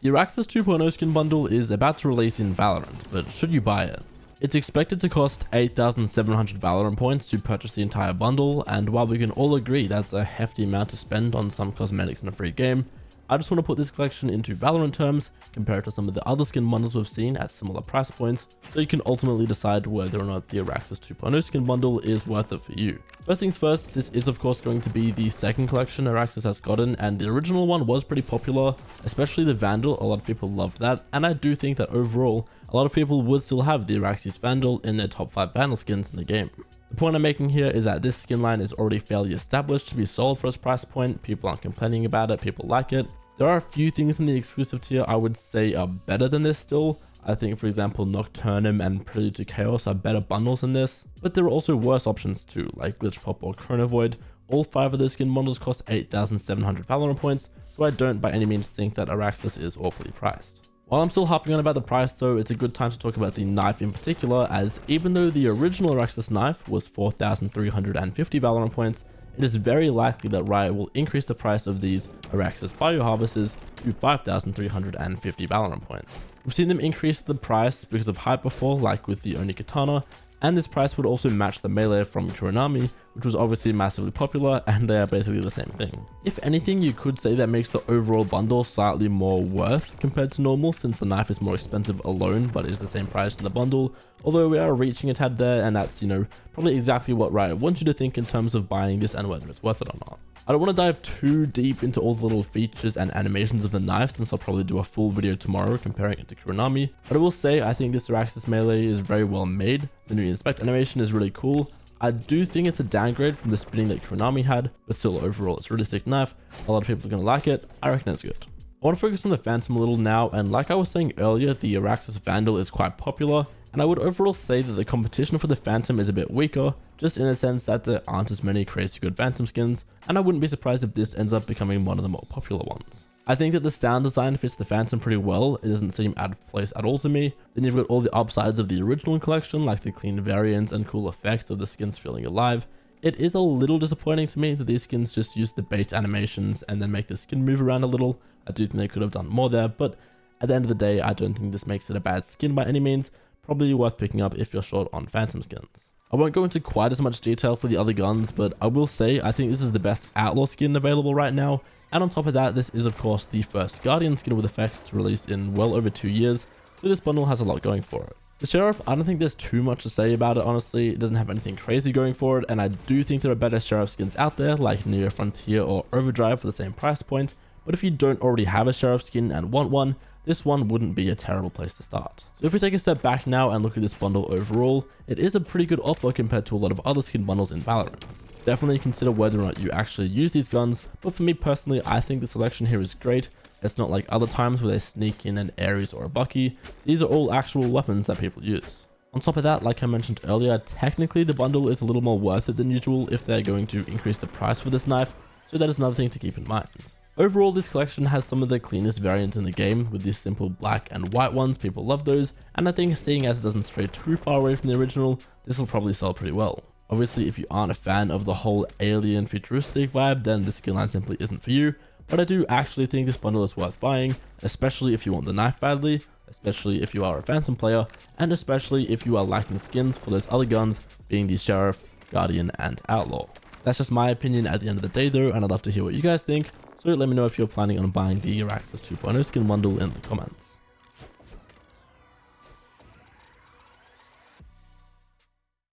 The Araxys 2.0 skin bundle is about to release in Valorant, but should you buy it? It's expected to cost 8,700 Valorant points to purchase the entire bundle, and while we can all agree that's a hefty amount to spend on some cosmetics in a free game, I just want to put this collection into Valorant terms, compare it to some of the other skin bundles we've seen at similar price points, so you can ultimately decide whether or not the Araxys 2.0 skin bundle is worth it for you. First things first, this is of course going to be the second collection Araxys has gotten, and the original one was pretty popular, especially the Vandal. A lot of people loved that, and I do think that overall, a lot of people would still have the Araxys Vandal in their top 5 Vandal skins in the game. The point I'm making here is that this skin line is already fairly established to be solid for its price point. People aren't complaining about it, people like it. There are a few things in the exclusive tier I would say are better than this still. I think, for example, Nocturnum and Prelude to Chaos are better bundles than this, but there are also worse options too, like Glitch Pop or Chrono Void. All 5 of those skin bundles cost 8,700 Valorant points, so I don't by any means think that Araxys is awfully priced. While I'm still harping on about the price though, it's a good time to talk about the knife in particular, as even though the original Araxys knife was 4,350 Valorant points, it is very likely that Riot will increase the price of these Araxys Bioharvesters to 5,350 Valorant points. We've seen them increase the price because of hype before, like with the Oni Katana, and this price would also match the melee from Kuronami, which was obviously massively popular, and they are basically the same thing. If anything, you could say that makes the overall bundle slightly more worth compared to normal, since the knife is more expensive alone but is the same price in the bundle, although we are reaching a tad there, and that's, probably exactly what Riot wants you to think in terms of buying this and whether it's worth it or not. I don't want to dive too deep into all the little features and animations of the knife, since I'll probably do a full video tomorrow comparing it to Kuronami, but I will say I think this Araxys melee is very well made. The new inspect animation is really cool. I do think it's a downgrade from the spinning that Kuronami had, but still overall it's a really sick knife. A lot of people are going to like it. I reckon it's good. I want to focus on the Phantom a little now, and like I was saying earlier, the Araxys Vandal is quite popular, and I would overall say that the competition for the Phantom is a bit weaker, just in the sense that there aren't as many crazy good Phantom skins, and I wouldn't be surprised if this ends up becoming one of the more popular ones. I think that the sound design fits the Phantom pretty well. It doesn't seem out of place at all to me. Then you've got all the upsides of the original collection, like the clean variants and cool effects of the skins feeling alive. It is a little disappointing to me that these skins just use the base animations and then make the skin move around a little. I do think they could have done more there, but at the end of the day, I don't think this makes it a bad skin by any means. Probably worth picking up if you're short on Phantom skins. I won't go into quite as much detail for the other guns, but I will say I think this is the best Outlaw skin available right now. And on top of that, this is of course the first Guardian skin with effects to release in well over 2 years, so this bundle has a lot going for it. The Sheriff, I don't think there's too much to say about it, honestly. It doesn't have anything crazy going for it, and I do think there are better Sheriff skins out there like Neo Frontier or Overdrive for the same price point, but if you don't already have a Sheriff skin and want one, this one wouldn't be a terrible place to start. So if we take a step back now and look at this bundle overall, it is a pretty good offer compared to a lot of other skin bundles in Valorant. Definitely consider whether or not you actually use these guns, but for me personally, I think the selection here is great. It's not like other times where they sneak in an Ares or a Bucky. These are all actual weapons that people use. On top of that, like I mentioned earlier, technically the bundle is a little more worth it than usual if they're going to increase the price for this knife, so that is another thing to keep in mind. Overall, this collection has some of the cleanest variants in the game, with these simple black and white ones. People love those, and I think seeing as it doesn't stray too far away from the original, this will probably sell pretty well. Obviously, if you aren't a fan of the whole alien futuristic vibe, then this skin line simply isn't for you, but I do actually think this bundle is worth buying, especially if you want the knife badly, especially if you are a Phantom player, and especially if you are lacking skins for those other guns, being the Sheriff, Guardian, and Outlaw. That's just my opinion at the end of the day though, and I'd love to hear what you guys think, so let me know if you're planning on buying the Araxys 2.0 skin bundle in the comments.